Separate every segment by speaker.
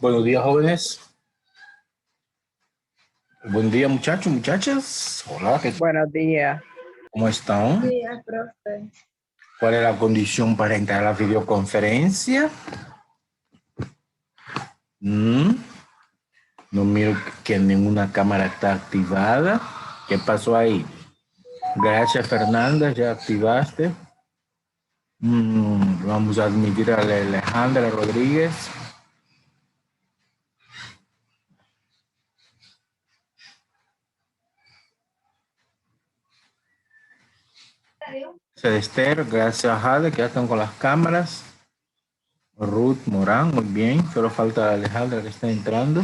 Speaker 1: Buenos días, jóvenes. Buen día, muchachos, muchachas. Hola,
Speaker 2: Buenos días.
Speaker 1: ¿cómo están?
Speaker 3: Buenos días, profe.
Speaker 1: ¿Cuál es la condición para entrar a la videoconferencia? No miro que ninguna cámara está activada. ¿Qué pasó ahí? Gracias, Fernanda, ya activaste. Vamos a admitir a Alejandra Rodríguez. Esther, gracias, Jade, que ya están con las cámaras. Ruth Morán, muy bien. Solo falta Alejandra que está entrando.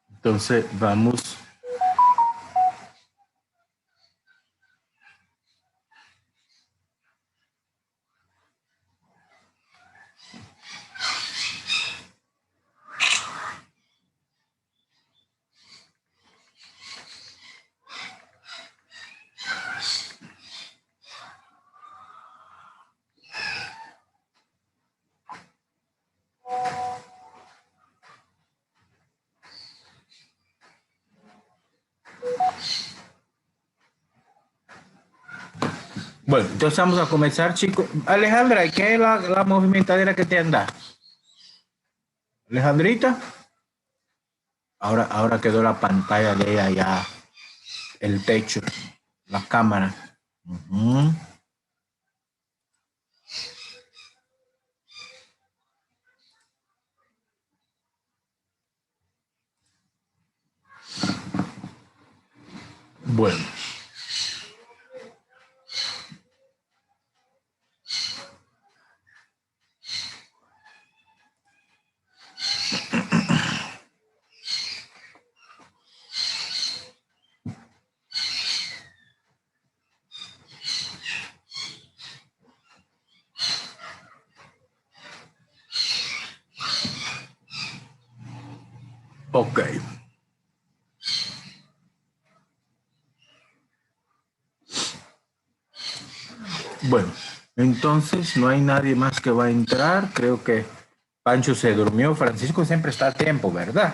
Speaker 1: Entonces, vamos. Bueno, entonces vamos a comenzar, chicos. Alejandra, ¿qué es la movimentadera que te anda? Alejandrita. Ahora quedó la pantalla de ella ya, el techo, la cámara. Bueno. Ok. Bueno, entonces no hay nadie más que va a entrar. Creo que Pancho se durmió. Francisco siempre está a tiempo, ¿verdad?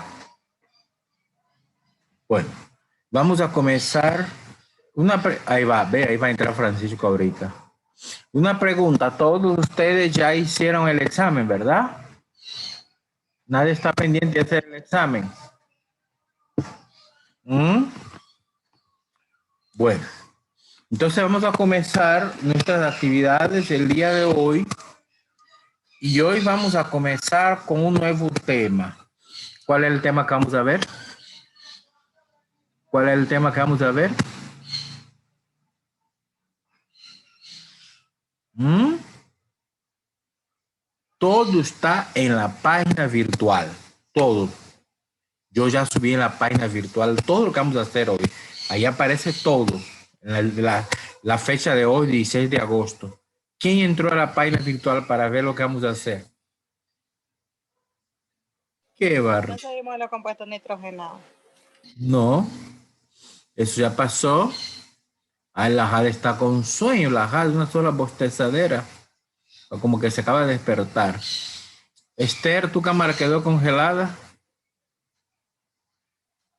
Speaker 1: Bueno, vamos a comenzar. Ahí va a entrar Francisco ahorita. Una pregunta, todos ustedes ya hicieron el examen, ¿verdad? Nadie está pendiente de hacer el examen. Bueno, entonces vamos a comenzar nuestras actividades el día de hoy. Y hoy vamos a comenzar con un nuevo tema. ¿Cuál es el tema que vamos a ver? ¿Cuál es el tema que vamos a ver? Todo está en la página virtual. Todo. Yo ya subí en la página virtual todo lo que vamos a hacer hoy. Ahí aparece todo. La fecha de hoy, 16 de agosto. ¿Quién entró a la página virtual para ver lo que vamos a hacer? ¿Qué barrio?
Speaker 3: No seguimos los compuestos nitrogenados.
Speaker 1: No. Eso ya pasó. Ay, la Jade está con sueño. La Jade es una sola bostezadera. Como que se acaba de despertar. Esther, tu cámara quedó congelada.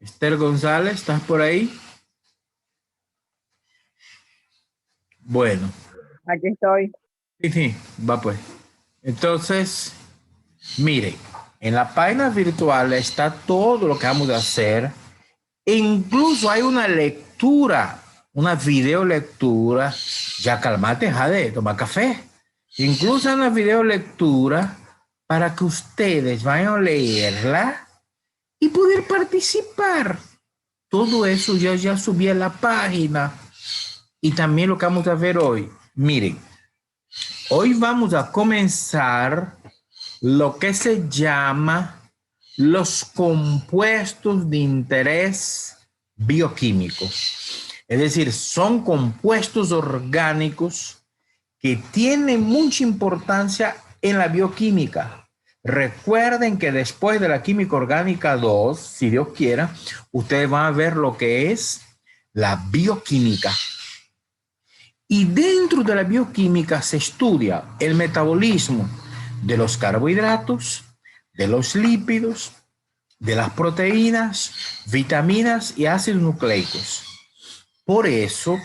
Speaker 1: Esther González, ¿estás por ahí? Bueno.
Speaker 2: Aquí estoy.
Speaker 1: Sí, va pues. Entonces, mire, en la página virtual está todo lo que vamos a hacer. Incluso hay una lectura, una video lectura. Ya calmate, Jade, toma café. Incluso hay una video lectura para que ustedes vayan a leerla y poder participar. Todo eso ya subí a la página. Y también lo que vamos a ver hoy. Miren, hoy vamos a comenzar lo que se llama los compuestos de interés bioquímico. Es decir, son compuestos orgánicos que tienen mucha importancia en la bioquímica. Recuerden que después de la química orgánica 2, si Dios quiera, ustedes van a ver lo que es la bioquímica. Y dentro de la bioquímica se estudia el metabolismo de los carbohidratos, de los lípidos, de las proteínas, vitaminas y ácidos nucleicos. Por eso,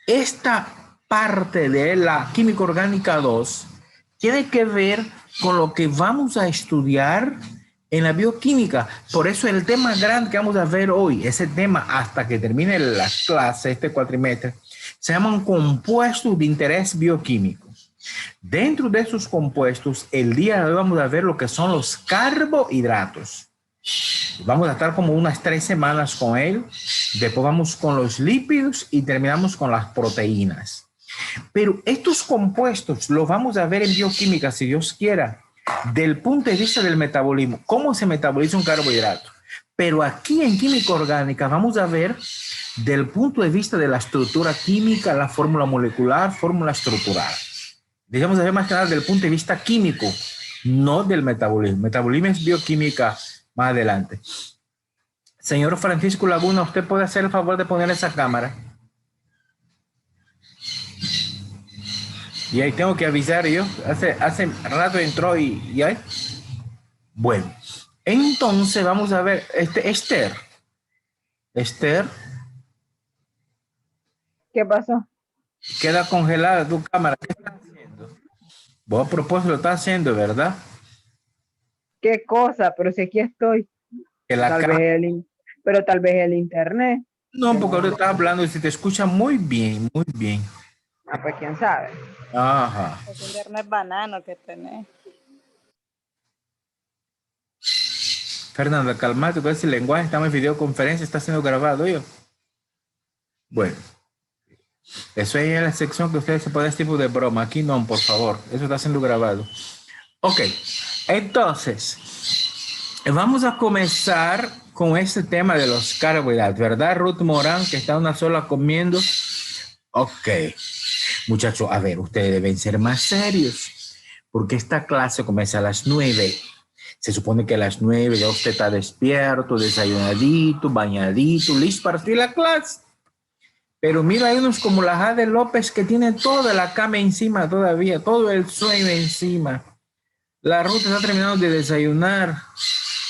Speaker 1: esta parte de la química orgánica 2 tiene que ver con lo que vamos a estudiar en la bioquímica. Por eso el tema grande que vamos a ver hoy, ese tema hasta que termine la clase, este cuatrimestre, se llaman compuestos de interés bioquímico. Dentro de esos compuestos, el día de hoy vamos a ver lo que son los carbohidratos. Vamos a estar como unas 3 semanas con él. Después vamos con los lípidos y terminamos con las proteínas. Pero estos compuestos los vamos a ver en bioquímica, si Dios quiera, del punto de vista del metabolismo, cómo se metaboliza un carbohidrato. Pero aquí en química orgánica vamos a ver del punto de vista de la estructura química, la fórmula molecular, fórmula estructural. Digamos, a ver más que nada del punto de vista químico, no del metabolismo. Metabolismo es bioquímica más adelante. Señor Francisco Laguna, ¿usted puede hacer el favor de poner esa cámara? Y ahí tengo que avisar yo. Hace rato entró y ahí. Bueno, entonces vamos a ver. Esther.
Speaker 2: ¿Qué pasó?
Speaker 1: Queda congelada tu cámara. ¿Qué estás haciendo? Vos a propósito lo estás haciendo, ¿verdad?
Speaker 2: ¿Qué cosa? Pero si aquí estoy.
Speaker 1: Que la cámara...
Speaker 2: Pero tal vez el internet.
Speaker 1: No, porque ahora estás hablando y se te escucha muy bien, muy bien.
Speaker 2: Ah, pues quién sabe.
Speaker 1: Ajá.
Speaker 3: El internet banano que tenés.
Speaker 1: Fernanda, calmate con ese lenguaje. Estamos en videoconferencia, está siendo grabado, yo. Bueno. Eso es en la sección que ustedes se pueden hacer tipo de broma. Aquí no, por favor. Eso está siendo grabado. Ok. Entonces, vamos a comenzar con este tema de los carbohidratos, ¿verdad, Ruth Morán, que está una sola comiendo? Ok. Muchachos, a ver, ustedes deben ser más serios, porque esta clase comienza a las 9. Se supone que a las 9 ya usted está despierto, desayunadito, bañadito, listo para hacer la clase. Pero mira, hay unos como la Jade López que tienen toda la cama encima todavía, todo el sueño encima. La Ruth está terminando de desayunar.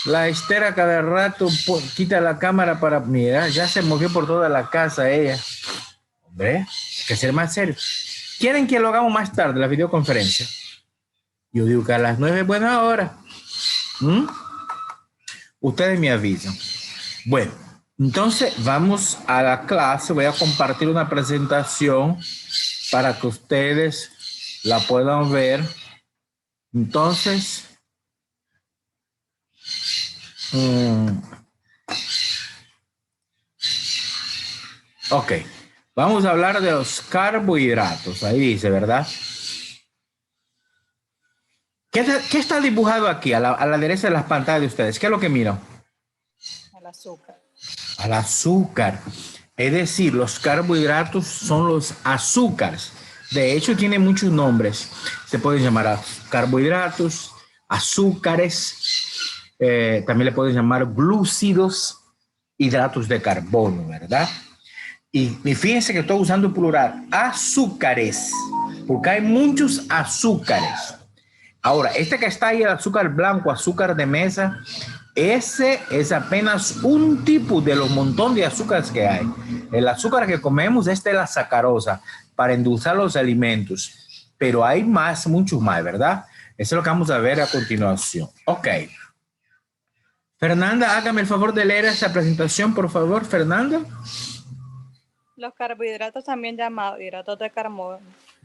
Speaker 1: La Esther a cada rato quita la cámara para mirar. Ya se movió por toda la casa ella. Hombre, hay que ser más serio. ¿Quieren que lo hagamos más tarde, la videoconferencia? Yo digo que a las 9 es buena hora. Ustedes me avisan. Bueno, entonces vamos a la clase. Voy a compartir una presentación para que ustedes la puedan ver. Entonces, ok, vamos a hablar de los carbohidratos. Ahí dice, ¿verdad? ¿Qué está dibujado aquí a la derecha de las pantallas de ustedes? ¿Qué es lo que miran?
Speaker 3: El azúcar.
Speaker 1: Al azúcar. Es decir, los carbohidratos son los azúcares. De hecho, tienen muchos nombres. Se pueden llamar carbohidratos, azúcares, también le pueden llamar glúcidos, hidratos de carbono, ¿verdad? Y fíjense que estoy usando plural, azúcares, porque hay muchos azúcares. Ahora, este que está ahí, el azúcar blanco, azúcar de mesa, ese es apenas un tipo de los montón de azúcares que hay. El azúcar que comemos, esta es la sacarosa, para endulzar los alimentos. Pero hay más, muchos más, ¿verdad? Eso es lo que vamos a ver a continuación. Ok. Fernanda, hágame el favor de leer esa presentación, por favor, Fernanda.
Speaker 3: Los carbohidratos, también llamados hidratos de carbono,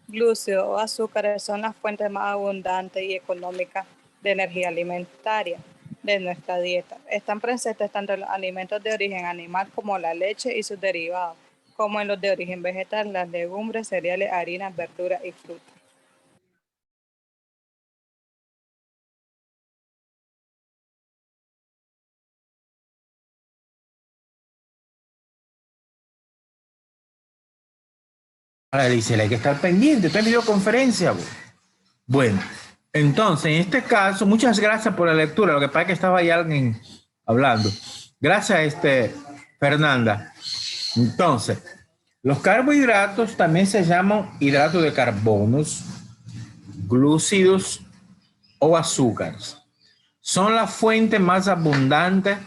Speaker 3: glúcidos o azúcares, son las fuentes más abundantes y económicas de energía alimentaria de nuestra dieta. Están presentes tanto en los alimentos de origen animal como la leche y sus derivados, como en los de origen vegetal, las legumbres, cereales, harinas, verduras y frutas.
Speaker 1: Ahora dice, hay que estar pendiente, está en videoconferencia. Bueno, entonces, en este caso, muchas gracias por la lectura. Lo que pasa es que estaba ahí alguien hablando. Gracias, Fernanda. Entonces, Los carbohidratos también se llaman hidratos de carbonos, glúcidos o azúcares. Son la fuente más abundante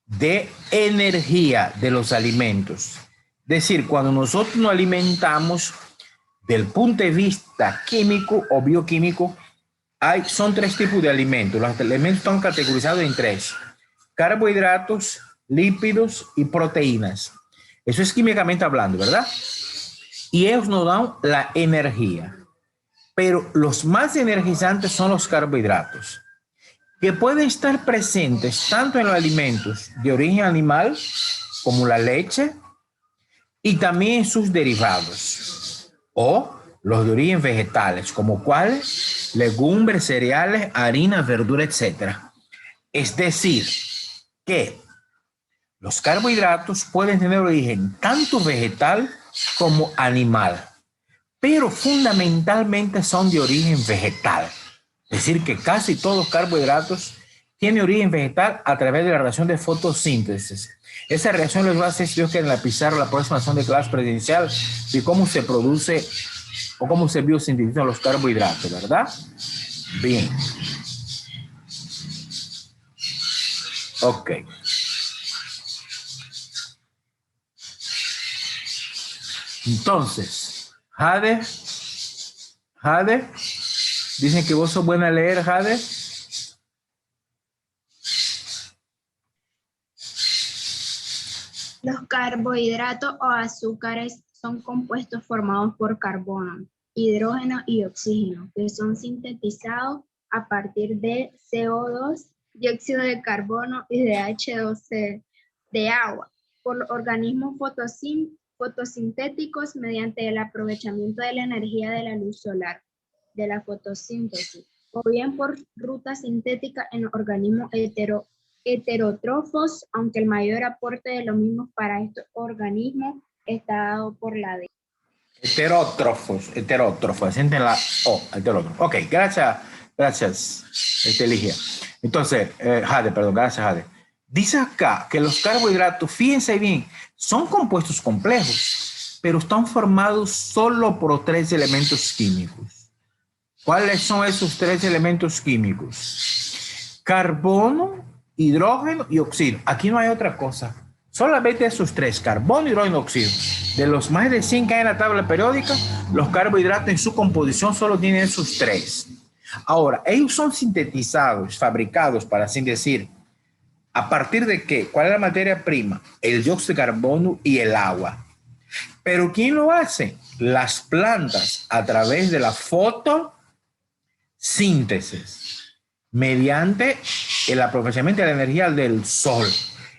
Speaker 1: de energía de los alimentos. Es decir, cuando nosotros nos alimentamos, del punto de vista químico o bioquímico, son tres tipos de alimentos. Los alimentos están categorizados en tres: carbohidratos, lípidos y proteínas. Eso es químicamente hablando, ¿verdad? Y ellos nos dan la energía. Pero los más energizantes son los carbohidratos, que pueden estar presentes tanto en los alimentos de origen animal, como la leche, y también en sus derivados, o los de origen vegetales, como cuáles: legumbres, cereales, harinas, verduras, etc. Es decir, que los carbohidratos pueden tener origen tanto vegetal como animal, pero fundamentalmente son de origen vegetal. Es decir, que casi todos los carbohidratos tienen origen vegetal a través de la reacción de fotosíntesis. Esa reacción les va a hacer, si Dios quiere, en la pizarra la próxima sesión de clase presidencial de cómo se produce o cómo se biosintetizan los carbohidratos, ¿verdad? Bien. Ok. Entonces, Jade, dicen que vos sos buena a leer, Jade.
Speaker 4: Los carbohidratos o azúcares son compuestos formados por carbono, hidrógeno y oxígeno, que son sintetizados a partir de CO2, dióxido de carbono y de H2C de agua, por los organismos fotosintéticos mediante el aprovechamiento de la energía de la luz solar, de la fotosíntesis, o bien por ruta sintética en organismos heterótrofos, aunque el mayor aporte de los mismos para estos organismos está dado por la D.
Speaker 1: Heterótrofos, sienten la O, heterótrofo. Ok, gracias, Ligia. Entonces, Jade, gracias, Jade. Dice acá que los carbohidratos, fíjense bien, son compuestos complejos, pero están formados solo por tres elementos químicos. ¿Cuáles son esos tres elementos químicos? Carbono, hidrógeno y oxígeno. Aquí no hay otra cosa. Solamente esos tres: carbono, hidrógeno y oxígeno. De los más de 100 que hay en la tabla periódica, los carbohidratos en su composición solo tienen esos tres. Ahora, ellos son sintetizados, fabricados, para así decir, ¿a partir de qué? ¿Cuál es la materia prima? El dióxido de carbono y el agua. ¿Pero quién lo hace? Las plantas, a través de la fotosíntesis, mediante el aprovechamiento de la energía del sol.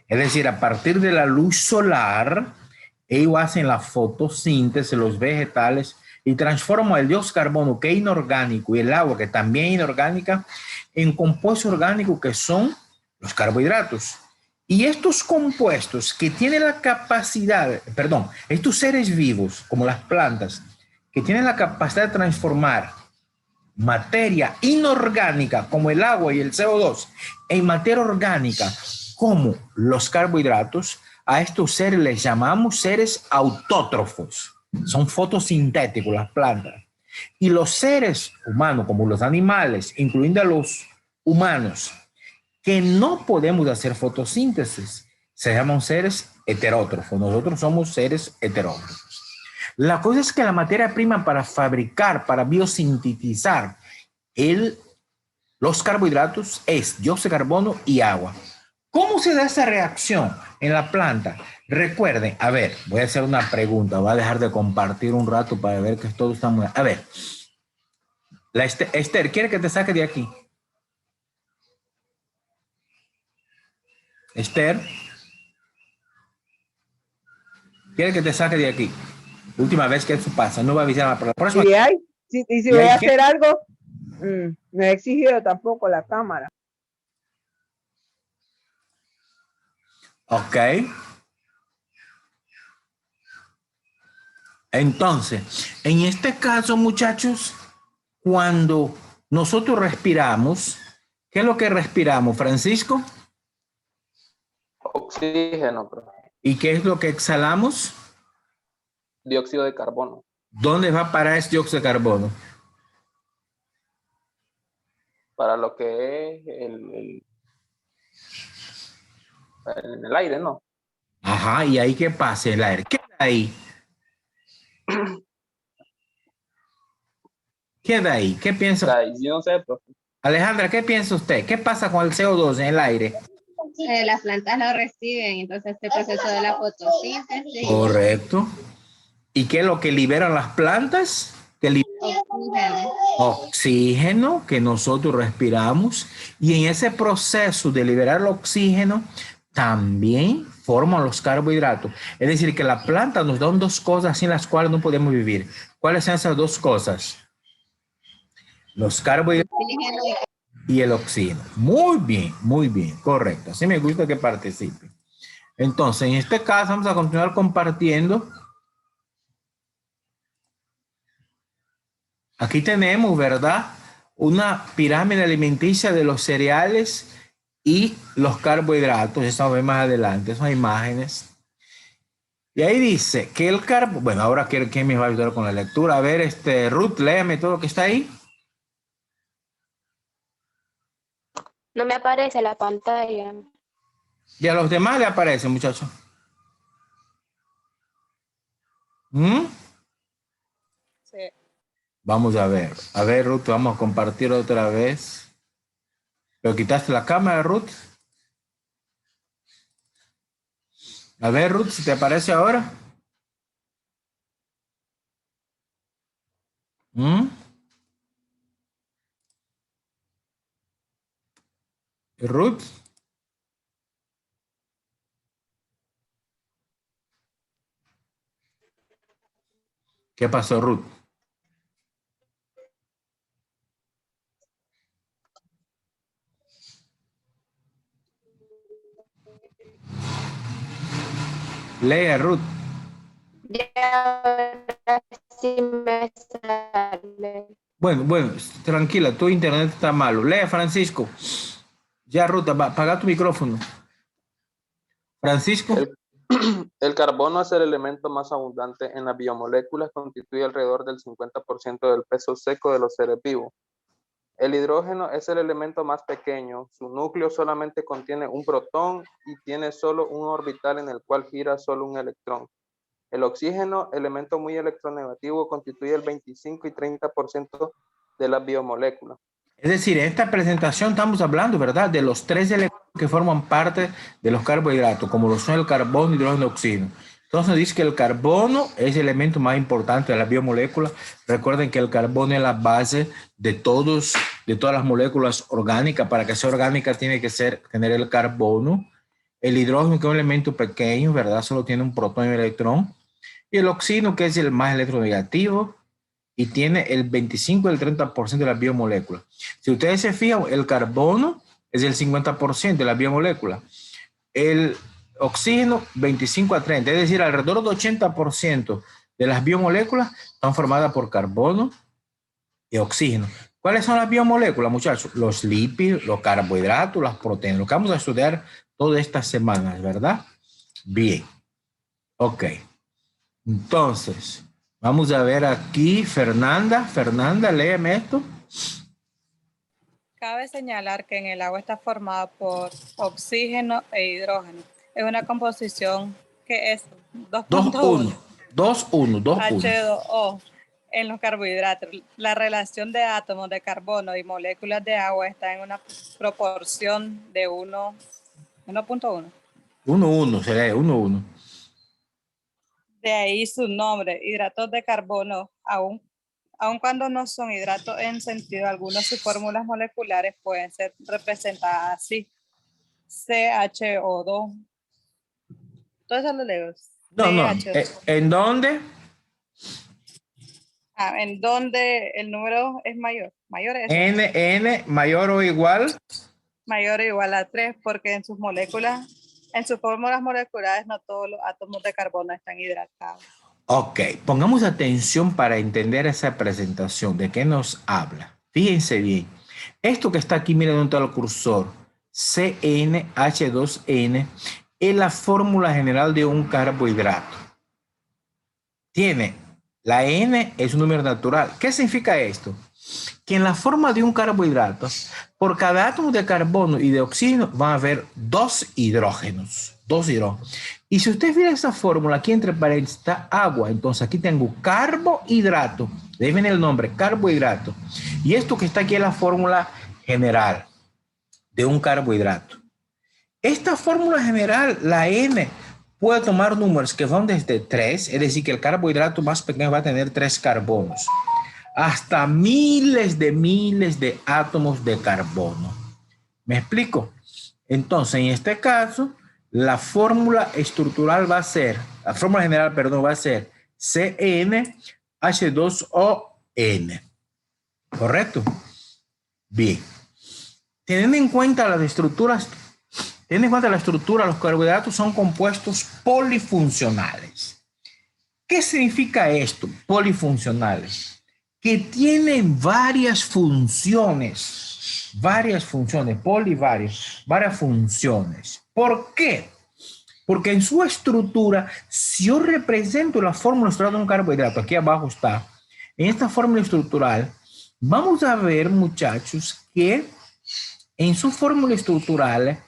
Speaker 1: Es decir, a partir de la luz solar, ellos hacen la fotosíntesis, los vegetales, y transforman el dióxido de carbono, que es inorgánico, y el agua, que también es inorgánica, en compuestos orgánicos que son los carbohidratos. Y estos compuestos que tienen la capacidad, estos seres vivos, como las plantas, que tienen la capacidad de transformar materia inorgánica, como el agua y el CO2, en materia orgánica, como los carbohidratos, a estos seres les llamamos seres autótrofos. Son fotosintéticos las plantas. Y los seres humanos, como los animales, incluyendo a los humanos, que no podemos hacer fotosíntesis, se llaman seres heterótrofos. Nosotros somos seres heterótrofos. La cosa es que la materia prima para fabricar, para biosintetizar los carbohidratos es dióxido de carbono y agua. ¿Cómo se da esa reacción en la planta? Recuerden, a ver, voy a hacer una pregunta, voy a dejar de compartir un rato para ver que todo está muy... A ver, Esther, ¿quiere que te saque de aquí? Esther, ¿quiere que te saque de aquí? Última vez que eso pasa, no va a avisar para la próxima.
Speaker 2: Y si voy a hacer algo, no he exigido tampoco la cámara.
Speaker 1: Ok. Entonces, en este caso, muchachos, cuando nosotros respiramos, ¿qué es lo que respiramos, Francisco?
Speaker 5: Oxígeno, profe.
Speaker 1: ¿Y qué es lo que exhalamos?
Speaker 5: dióxido de carbono.
Speaker 1: ¿Dónde va a parar ese dióxido de carbono?
Speaker 5: Para lo que es en el aire, ¿no?
Speaker 1: Ajá, ¿y ahí qué pasa? El aire. ¿Qué da ahí? ¿Qué da ahí? ¿Qué
Speaker 5: O
Speaker 1: piensa?
Speaker 5: sea, y yo no sé, profe.
Speaker 1: Alejandra, ¿qué piensa usted? ¿Qué pasa con el CO2 en el aire?
Speaker 6: Las plantas lo reciben, entonces este proceso de la fotosíntesis.
Speaker 1: Correcto. ¿Y qué es lo que liberan las plantas? Que
Speaker 6: Oxígeno.
Speaker 1: oxígeno que nosotros respiramos, y en ese proceso de liberar el oxígeno también forman los carbohidratos. Es decir, que la planta nos da dos cosas sin las cuales no podemos vivir. ¿Cuáles son esas dos cosas? Los carbohidratos
Speaker 6: Oxígeno
Speaker 1: y el oxígeno. Muy bien, correcto. Así me gusta que participe. Entonces, en este caso vamos a continuar compartiendo. Aquí tenemos, ¿verdad? Una pirámide alimenticia de los cereales y los carbohidratos. Eso vemos más adelante, son imágenes. Y ahí dice que el carbo... Bueno, ahora ¿quién me va a ayudar con la lectura? A ver, Ruth, léeme todo lo que está ahí.
Speaker 7: No me aparece la pantalla.
Speaker 1: Y a los demás le aparece, muchachos. ¿Mm?
Speaker 3: Sí.
Speaker 1: Vamos a ver. A ver, Ruth, vamos a compartir otra vez. ¿Pero quitaste la cámara, Ruth? A ver, Ruth, si te aparece ahora. ¿Mm? Ruth. ¿Qué pasó, Ruth? Lea, Ruth.
Speaker 7: Ya ahora sí me sale.
Speaker 1: Bueno, tranquila, tu internet está malo. Lea, Francisco. Ya, Ruth, apaga tu micrófono. Francisco.
Speaker 5: El carbono es el elemento más abundante en las biomoléculas, constituye alrededor del 50% del peso seco de los seres vivos. El hidrógeno es el elemento más pequeño, su núcleo solamente contiene un protón y tiene solo un orbital en el cual gira solo un electrón. El oxígeno, elemento muy electronegativo, constituye el 25 y 30% de las biomoléculas.
Speaker 1: Es decir, en esta presentación estamos hablando, ¿verdad?, de los tres elementos que forman parte de los carbohidratos, como lo son el carbono, hidrógeno y oxígeno. Entonces dice que el carbono es el elemento más importante de las biomoléculas. Recuerden que el carbono es la base de todas las moléculas orgánicas. Para que sea orgánica tiene que tener el carbono. El hidrógeno, que es un elemento pequeño, ¿verdad? Solo tiene un protón y un electrón. Y el oxígeno, que es el más electronegativo y tiene el 25 y el 30% de las biomoléculas. Si ustedes se fijan, el carbono es el 50% de las biomoléculas. El oxígeno, 25 a 30, es decir, alrededor del 80% de las biomoléculas están formadas por carbono y oxígeno. ¿Cuáles son las biomoléculas, muchachos? Los lípidos, los carbohidratos, las proteínas, lo que vamos a estudiar todas estas semanas, ¿verdad? Bien. Ok. Entonces, vamos a ver aquí, Fernanda, léeme esto.
Speaker 3: Cabe señalar que en el agua está formada por oxígeno e hidrógeno. Es una composición que es 2.1.
Speaker 1: 2-1.
Speaker 3: H2O en los carbohidratos. La relación de átomos de carbono y moléculas de agua está en una proporción de 1.1.
Speaker 1: 1-1, se lee 1-1.
Speaker 3: De ahí su nombre, hidratos de carbono, aun cuando no son hidratos en sentido alguno, sus fórmulas moleculares pueden ser representadas así. CHO2. Todo eso lo leo.
Speaker 1: No.
Speaker 3: CHO2.
Speaker 1: ¿En dónde?
Speaker 3: En donde el número es mayor. Mayor es
Speaker 1: N mayor o igual.
Speaker 3: mayor o igual a 3, porque en sus fórmulas moleculares no todos los átomos de carbono están hidratados.
Speaker 1: Ok, pongamos atención para entender esa presentación. ¿De qué nos habla? Fíjense bien. Esto que está aquí, miren dónde está el cursor. CnH2n es la fórmula general de un carbohidrato. tiene, la N es un número natural. ¿Qué significa esto? Que en la forma de un carbohidrato, por cada átomo de carbono y de oxígeno van a haber dos hidrógenos. Y si usted mira esa fórmula, aquí entre paréntesis está agua. Entonces aquí tengo carbohidrato. De ahí viene el nombre, carbohidrato. Y esto que está aquí es la fórmula general de un carbohidrato. Esta fórmula general, la N, puede tomar números que van desde 3, es decir, que el carbohidrato más pequeño va a tener 3 carbonos, hasta miles de átomos de carbono. ¿Me explico? Entonces, en este caso, la fórmula estructural va a ser, la fórmula general, perdón, va a ser CnH2ON. ¿Correcto? Bien. Teniendo en cuenta las estructuras, los carbohidratos son compuestos polifuncionales. ¿Qué significa esto? Polifuncionales. Que tienen varias funciones. Varias funciones. ¿Por qué? Porque en su estructura, si yo represento la fórmula estructural de un carbohidrato, aquí abajo está, en esta fórmula estructural, vamos a ver, muchachos, que en su fórmula estructural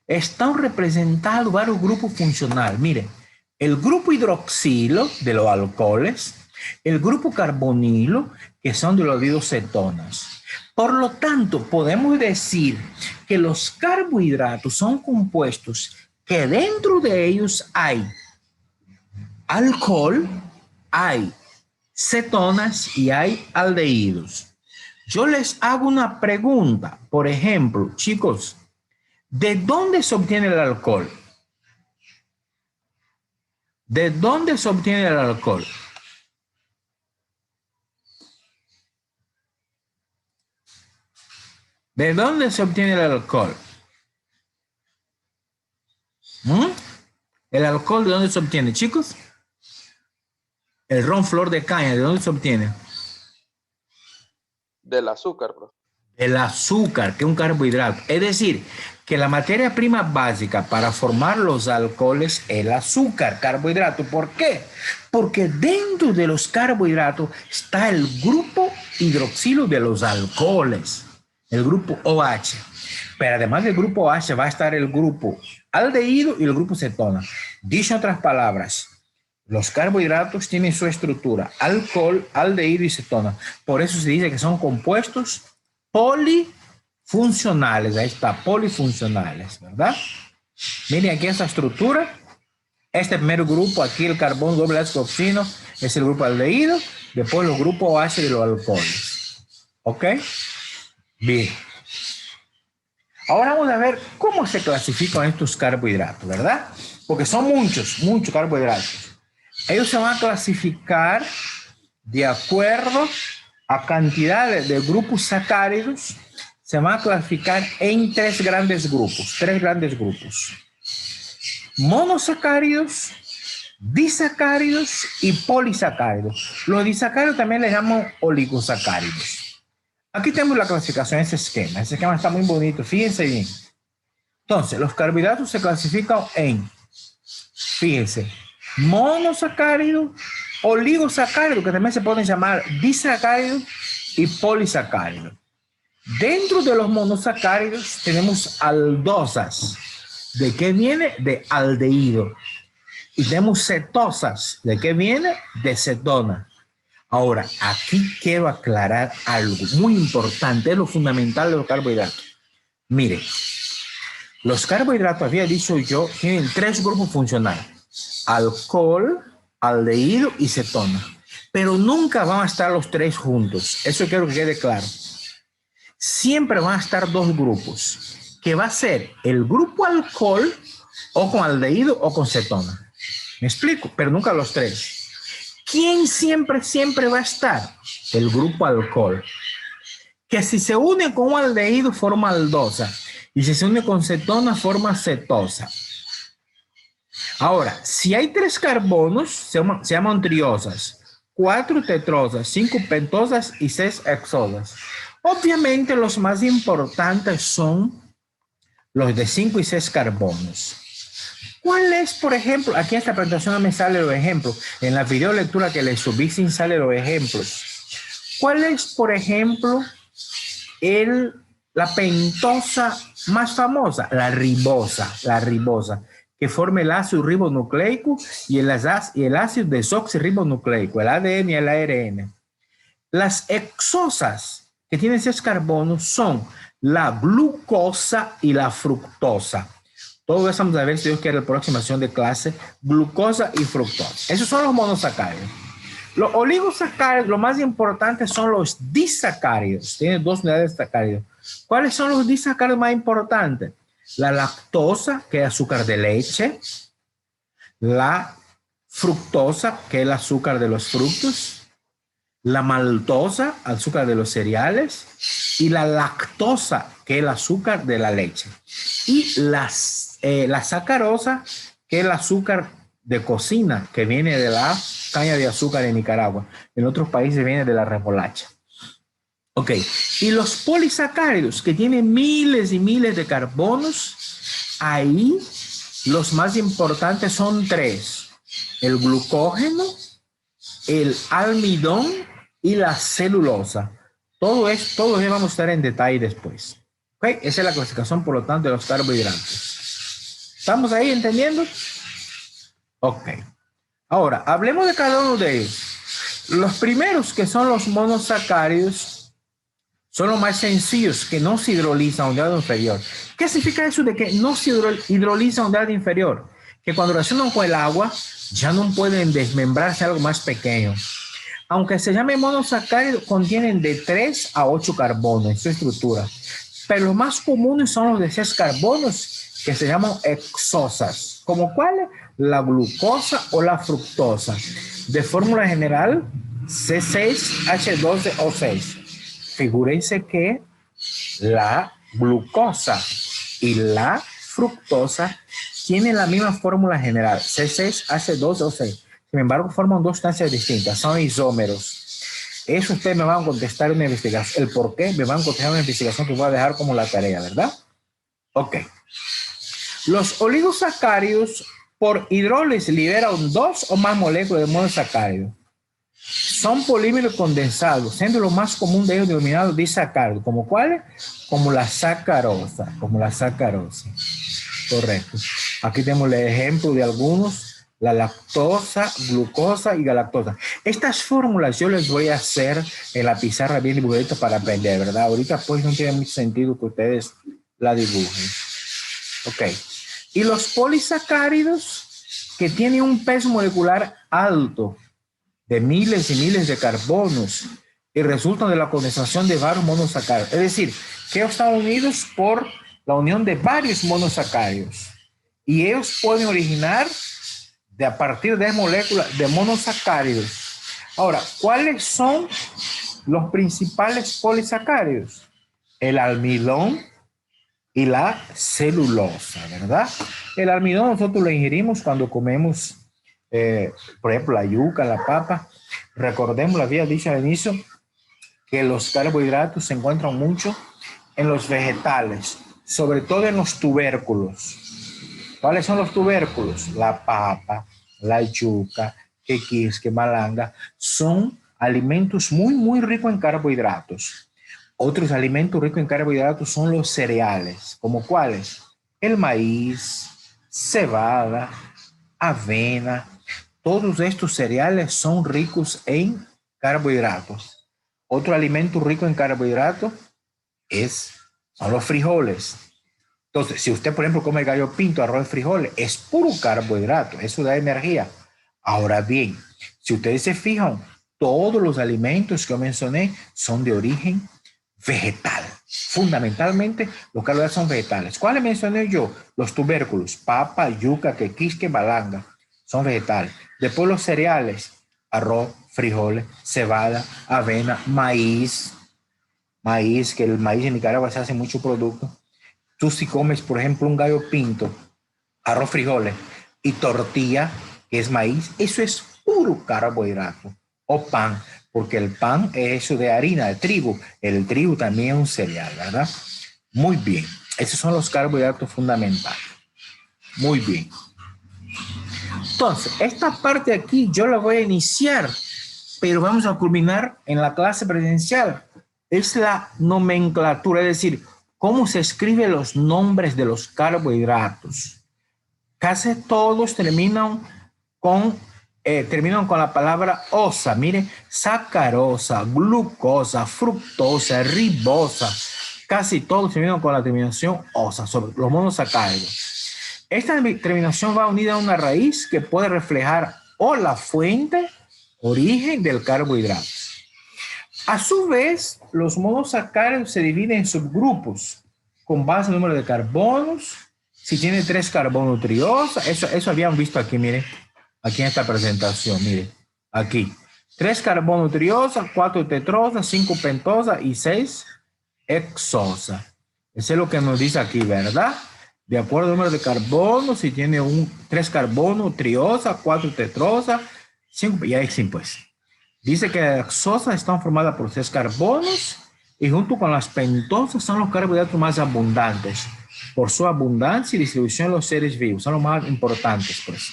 Speaker 1: están representados varios grupos funcionales. Miren, el grupo hidroxilo de los alcoholes, el grupo carbonilo, que son de los aldehidos cetonas. Por lo tanto, podemos decir que los carbohidratos son compuestos que dentro de ellos hay alcohol, hay cetonas y hay aldehídos. Yo les hago una pregunta. Por ejemplo, chicos, ¿de dónde se obtiene el alcohol? ¿De dónde se obtiene el alcohol? ¿De dónde se obtiene el alcohol? ¿El alcohol de dónde se obtiene, chicos? El ron flor de caña, ¿de dónde se obtiene?
Speaker 5: Del azúcar, bro.
Speaker 1: El azúcar, que es un carbohidrato. Es decir, que la materia prima básica para formar los alcoholes es el azúcar, carbohidrato. ¿Por qué? Porque dentro de los carbohidratos está el grupo hidroxilo de los alcoholes, el grupo OH. Pero además del grupo OH va a estar el grupo aldehído y el grupo cetona. Dicho en otras palabras, los carbohidratos tienen su estructura, alcohol, aldehído y cetona. Por eso se dice que son compuestos polifuncionales. Ahí está, polifuncionales, ¿verdad? Miren aquí esta estructura. Este primer grupo, aquí el carbono doble ácido oxígeno, es el grupo aldehído. Después los grupos OH de los alcoholes. ¿Ok? Bien. Ahora vamos a ver cómo se clasifican estos carbohidratos, ¿verdad? Porque son muchos carbohidratos. Ellos se van a clasificar de acuerdo a cantidades de grupos sacáridos. Se van a clasificar en tres grandes grupos. Monosacáridos, disacáridos y polisacáridos. Los disacáridos también les llaman oligosacáridos. Aquí tenemos la clasificación, ese esquema. Ese esquema está muy bonito, fíjense bien. Entonces, los carbohidratos se clasifican en, fíjense, monosacáridos, oligosacáridos, que también se pueden llamar disacáridos y polisacáridos. Dentro de los monosacáridos tenemos aldosas. ¿De qué viene? De aldehído. Y tenemos cetosas. ¿De qué viene? De cetona. Ahora, aquí quiero aclarar algo muy importante, es lo fundamental de los carbohidratos. Mire, los carbohidratos, había dicho yo, tienen tres grupos funcionales: alcohol, aldehído y cetona. Pero nunca van a estar los tres juntos. Eso quiero que quede claro. Siempre van a estar dos grupos, que va a ser el grupo alcohol o con aldehído o con cetona. ¿Me explico? Pero nunca los tres. ¿Quién siempre va a estar? El grupo alcohol. Que si se une con un aldehído forma aldosa. Y si se une con cetona forma cetosa. Ahora, si hay tres carbonos, se llaman triosas. 4 tetrosas, 5 pentosas y 6 hexosas. Obviamente los más importantes son los de 5 y 6 carbonos. ¿Cuál es, por ejemplo, aquí en esta presentación no me salen los ejemplos, en la video lectura que les subí sin salen los ejemplos? ¿Cuál es, por ejemplo, la pentosa más famosa? La ribosa, que forma el ácido ribonucleico y el ácido desoxirribonucleico, el ADN y el ARN. Las hexosas que tienen 6 carbonos son la glucosa y la fructosa. Todo eso vamos a ver si Dios quiere la próxima sesión de clase, glucosa y fructosa. Esos son los monosacáridos. Los oligosacáridos, lo más importante son los disacáridos. Tienen 2 unidades de sacáridos. ¿Cuáles son los disacáridos más importantes? La lactosa, que es azúcar de leche. La fructosa, que es el azúcar de los frutos. La maltosa, azúcar de los cereales. Y la lactosa, que es el azúcar de la leche. Y la sacarosa, que es el azúcar de cocina, que viene de la caña de azúcar en Nicaragua. En otros países viene de la remolacha. Ok. Y los polisacáridos, que tienen miles y miles de carbonos, ahí los más importantes son 3. El glucógeno, el almidón y la celulosa. Todo eso vamos a estar en detalle después. Ok. Esa es la clasificación, por lo tanto, de los carbohidratos. ¿Estamos ahí entendiendo? Ok. Ahora, hablemos de cada uno de ellos. Los primeros, que son los monosacáridos, son los más sencillos, que no se hidrolizan a un grado inferior. ¿Qué significa eso de que no se hidroliza a un grado inferior? Que cuando reaccionan con el agua, ya no pueden desmembrarse a algo más pequeño. Aunque se llame monosacárido, contienen de 3 a 8 carbonos en su estructura. Pero los más comunes son los de 6 carbonos, que se llaman hexosas. ¿Como cuáles? La glucosa o la fructosa. De fórmula general, C6H12O6. Figúrense que la glucosa y la fructosa tienen la misma fórmula general, C6H12O6. Sin embargo, forman 2 sustancias distintas, son isómeros. Eso ustedes me van a contestar en una investigación. ¿El por qué? Me van a contestar en una investigación que voy a dejar como la tarea, ¿verdad? Ok. Los oligosacáridos por hidrólisis liberan 2 o más moléculas de monosacárido. Son polímeros condensados, siendo lo más común de ellos denominado disacárido. ¿Como cuáles? Como la sacarosa. Correcto. Aquí tenemos el ejemplo de algunos. La lactosa, glucosa y galactosa. Estas fórmulas yo les voy a hacer en la pizarra bien dibujaditas para aprender, ¿verdad? Ahorita pues no tiene mucho sentido que ustedes la dibujen. Ok. Y los polisacáridos, que tienen un peso molecular alto, de miles y miles de carbonos, y resultan de la condensación de varios monosacáridos. Es decir, que están unidos por la unión de varios monosacáridos. Y ellos pueden originar a partir de moléculas de monosacáridos. Ahora, ¿cuáles son los principales polisacáridos? El almidón y la celulosa, ¿verdad? El almidón nosotros lo ingerimos cuando comemos, por ejemplo, la yuca, la papa. Recordemos, lo había dicho al inicio, que los carbohidratos se encuentran mucho en los vegetales, sobre todo en los tubérculos. ¿Cuáles son los tubérculos? La papa, la yuca, quequisque, malanga, son alimentos muy, muy ricos en carbohidratos. Otros alimentos ricos en carbohidratos son los cereales. ¿Como cuáles? El maíz, cebada, avena. Todos estos cereales son ricos en carbohidratos. Otro alimento rico en carbohidratos son los frijoles. Entonces, si usted, por ejemplo, come gallo pinto, arroz y frijoles, es puro carbohidrato, eso da energía. Ahora bien, si ustedes se fijan, todos los alimentos que yo mencioné son de origen vegetal. Fundamentalmente, los carbohidratos son vegetales. ¿Cuáles mencioné yo? Los tubérculos, papa, yuca, quequisque, malanga, son vegetales. Después los cereales, arroz, frijoles, cebada, avena, maíz, que el maíz en Nicaragua se hace mucho producto. Tú si comes, por ejemplo, un gallo pinto, arroz, frijoles y tortilla, que es maíz, eso es puro carbohidrato. O pan, porque el pan es eso de harina, de trigo. El trigo también es un cereal, ¿verdad? Muy bien. Esos son los carbohidratos fundamentales. Muy bien. Entonces, esta parte aquí yo la voy a iniciar, pero vamos a culminar en la clase presencial. Es la nomenclatura, es decir, cómo se escriben los nombres de los carbohidratos. Casi todos terminan con la palabra osa. Mire, sacarosa, glucosa, fructosa, ribosa. Casi todos terminan con la terminación osa, sobre los monosacáridos. Esta terminación va unida a una raíz que puede reflejar o la fuente, origen del carbohidrato. A su vez, los monosacáridos se dividen en subgrupos con base en número de carbonos. Si tiene 3 carbono triosa, eso habían visto aquí, miren, aquí en esta presentación, miren, aquí. 3 carbono triosa, 4 tetrosa, 5 pentosa y 6 hexosa. Eso es lo que nos dice aquí, ¿verdad? De acuerdo al número de carbono, si tiene 3 carbono triosa, 4 tetrosa, 5, y ahí sí, pues. Dice que las hexosas están formadas por 6 carbonos y junto con las pentosas son los carbohidratos más abundantes por su abundancia y distribución en los seres vivos. Son los más importantes, pues.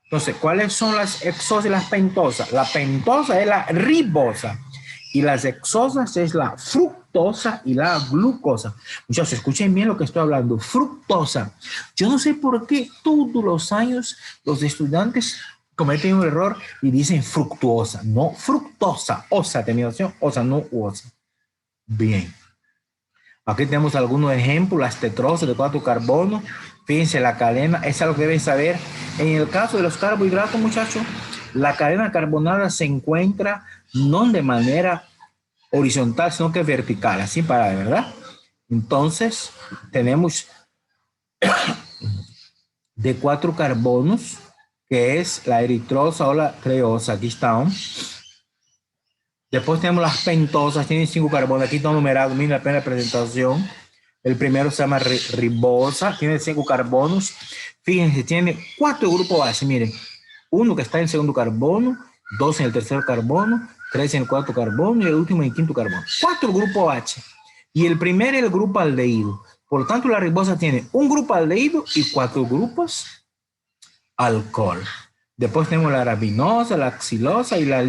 Speaker 1: Entonces, ¿cuáles son las hexosas y las pentosas? La pentosa es la ribosa y las hexosas es la fructosa y la glucosa. Muchachos, escuchen bien lo que estoy hablando. Fructosa. Yo no sé por qué todos los años los estudiantes cometen un error y dicen fructuosa. No, fructosa. Osa, terminación, osa, no osa. Bien. Aquí tenemos algunos ejemplos. Las tetrosas de 4 carbonos. Fíjense, la cadena, es algo que deben saber. En el caso de los carbohidratos, muchachos, la cadena carbonada se encuentra no de manera horizontal, sino que vertical, así para, ¿verdad? Entonces, tenemos de 4 carbonos, que es la eritrosa o la treosa, aquí están. Después tenemos las pentosas, tienen 5 carbonos, aquí están numerados, miren la primera presentación. El primero se llama ribosa, tiene 5 carbonos. Fíjense, tiene 4 grupos base, miren. 1 que está en el segundo carbono, 2 en el tercer carbono, 3 en el cuarto carbono y el último en el quinto carbono. 4 grupos H. Y el primero es el grupo aldehído. Por lo tanto, la ribosa tiene un grupo aldehído y 4 grupos alcohol. Después tenemos la arabinosa, la xilosa y la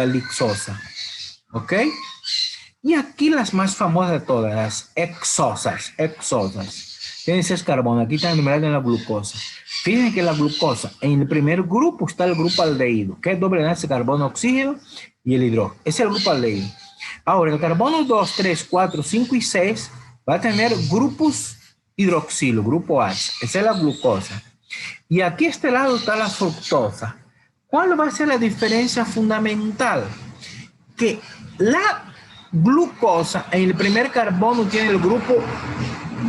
Speaker 1: lixosa. ¿Ok? Y aquí las más famosas de todas, las hexosas. Tienen 6 carbonos. Aquí está enumerado en la glucosa. Fíjense que la glucosa, en el primer grupo está el grupo aldehído, que es doble enlace carbono, oxígeno y el hidrógeno. Ese es el grupo aldehído. Ahora, el carbono 2, 3, 4, 5 y 6 va a tener grupos hidroxilo, grupo H. Esa es la glucosa. Y aquí a este lado está la fructosa. ¿Cuál va a ser la diferencia fundamental? Que la glucosa en el primer carbono tiene el grupo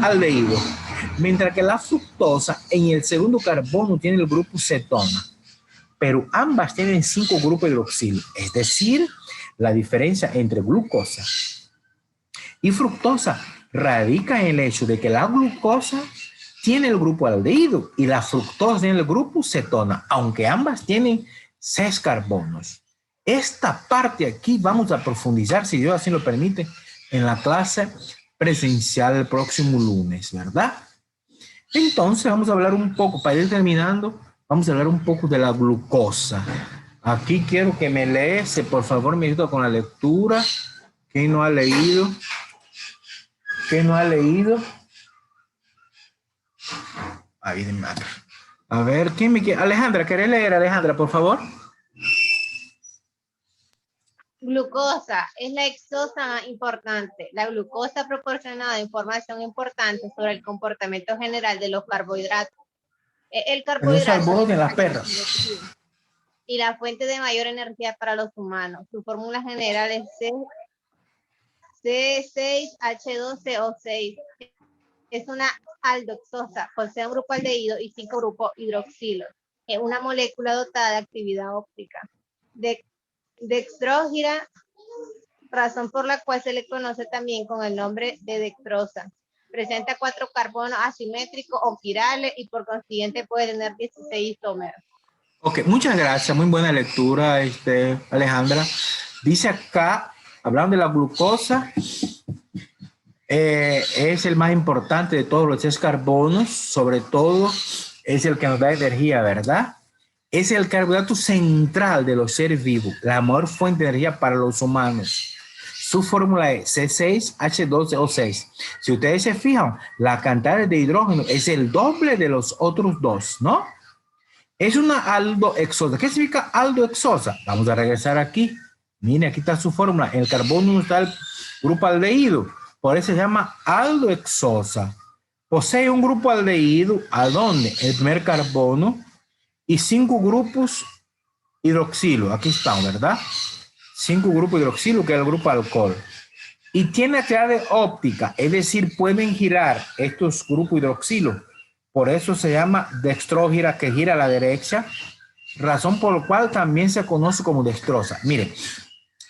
Speaker 1: aldehído, mientras que la fructosa en el segundo carbono tiene el grupo cetona. Pero ambas tienen 5 grupos hidroxilo. Es decir, la diferencia entre glucosa y fructosa radica en el hecho de que la glucosa tiene el grupo aldehído y la fructosa tiene el grupo cetona, aunque ambas tienen 6 carbonos. Esta parte aquí vamos a profundizar, si Dios así lo permite, en la clase presencial el próximo lunes, ¿verdad? Entonces vamos a hablar un poco, para ir terminando, vamos a hablar un poco de la glucosa. Aquí quiero que me lees, por favor, me ayuda con la lectura. ¿Quién no ha leído? ¿Quién no ha leído? Ahí de madre. A ver, ¿quién me quiere? Alejandra, ¿querés leer, Alejandra, por favor?
Speaker 6: Glucosa es la hexosa más importante. La glucosa ha proporcionado información importante sobre el comportamiento general de los carbohidratos. El carbohidrato
Speaker 1: de las perras.
Speaker 6: Y la fuente de mayor energía para los humanos. Su fórmula general es C6H12O6. Es una aldoxosa, posee un grupo aldehído y 5 grupos hidroxilo. Es una molécula dotada de actividad óptica. Dextrógira, razón por la cual se le conoce también con el nombre de dextrosa. Presenta 4 carbonos asimétricos o quirales y por consiguiente puede tener 16 isómeros.
Speaker 1: Ok, muchas gracias, muy buena lectura, Alejandra. Dice acá, hablando de la glucosa, es el más importante de todos los 6 carbonos, sobre todo es el que nos da energía, ¿verdad? Es el carbohidrato central de los seres vivos, la mayor fuente de energía para los humanos. Su fórmula es C6H12O6. Si ustedes se fijan, la cantidad de hidrógeno es el doble de los otros dos, ¿no? Es una aldoexosa. ¿Qué significa aldoexosa? Vamos a regresar aquí. Mire, aquí está su fórmula. En el carbono está el grupo aldehído. Por eso se llama aldoexosa. Posee un grupo aldehído, ¿a dónde? El primer carbono y 5 grupos hidroxilo. Aquí están, ¿verdad? 5 grupos hidroxilo, que es el grupo alcohol. Y tiene actividad óptica, es decir, pueden girar estos grupos hidroxilo. Por eso se llama dextrógira, que gira a la derecha, razón por la cual también se conoce como dextrosa. Mire,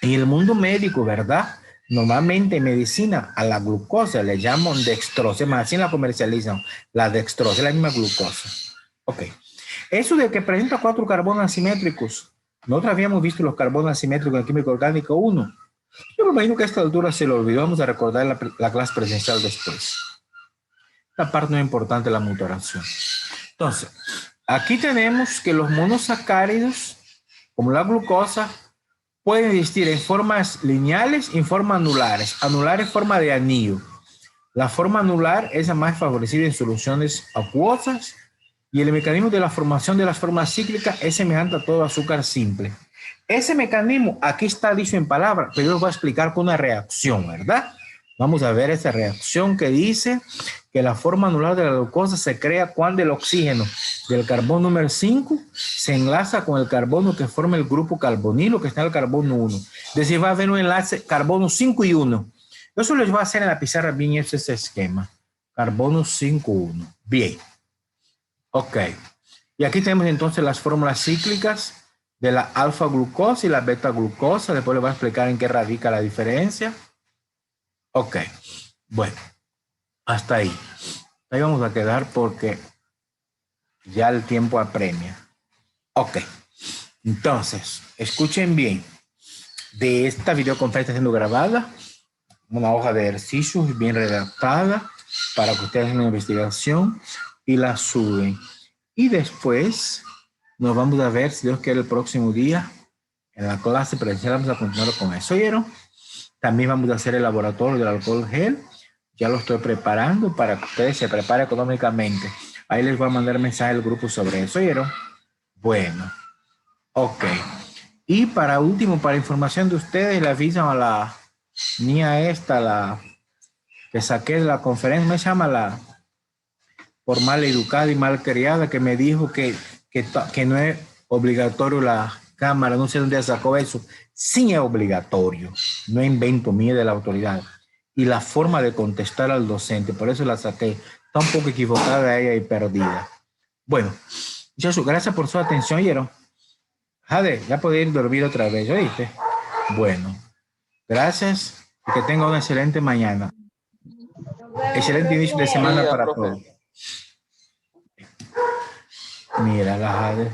Speaker 1: en el mundo médico, ¿verdad? Normalmente en medicina a la glucosa le llaman dextrosa, más así la comercializan, la dextrosa, es la misma glucosa. Ok. Eso de que presenta 4 carbonos asimétricos, nosotros habíamos visto los carbonos asimétricos en química orgánica 1. Yo me imagino que a esta altura se lo olvidó, vamos a recordar la clase presencial después. Esta parte no es importante, la mutación. Entonces, aquí tenemos que los monosacáridos, como la glucosa, pueden existir en formas lineales y en formas anulares. Anular es forma de anillo. La forma anular es la más favorecida en soluciones acuosas y el mecanismo de la formación de las formas cíclicas es semejante a todo azúcar simple. Ese mecanismo aquí está dicho en palabras, pero yo lo voy a explicar con una reacción, ¿verdad? Vamos a ver esa reacción que dice que la forma anular de la glucosa se crea cuando el oxígeno del carbono número 5 se enlaza con el carbono que forma el grupo carbonilo que está en el carbono 1. Es decir, va a haber un enlace carbono 5 y 1. Yo solo les voy a hacer en la pizarra bien ese esquema. Carbono 5, 1. Bien. Ok. Y aquí tenemos entonces las fórmulas cíclicas de la alfa glucosa y la beta glucosa. Después les voy a explicar en qué radica la diferencia. Ok. Bueno. Hasta ahí. Ahí vamos a quedar porque ya el tiempo apremia. Ok. Entonces, escuchen bien. De esta videoconferencia siendo grabada, una hoja de ejercicios bien redactada para que ustedes hagan una investigación y la suben. Y después nos vamos a ver, si Dios quiere, el próximo día en la clase presencial. Vamos a continuar con eso. ¿Oyeron? También vamos a hacer el laboratorio del alcohol gel. Ya lo estoy preparando para que ustedes se preparen económicamente. Ahí les voy a mandar mensaje al grupo sobre eso. ¿Oyeron? Bueno. Ok. Y para último, para información de ustedes, le avisan a la niña esta, la que saqué de la conferencia, me llama la por mal educada y mal criada, que me dijo que no es obligatorio la cámara. No sé dónde sacó eso. Sí es obligatorio. No invento mío de la autoridad. Y la forma de contestar al docente, por eso la saqué. Está un poco equivocada ella y perdida. Bueno, muchachos, gracias por su atención, ¿oyeron? Jade, ya podía ir dormir otra vez, ¿oíste? Bueno, gracias y que tenga una excelente mañana. Excelente inicio de semana para todos. Mira la Jade.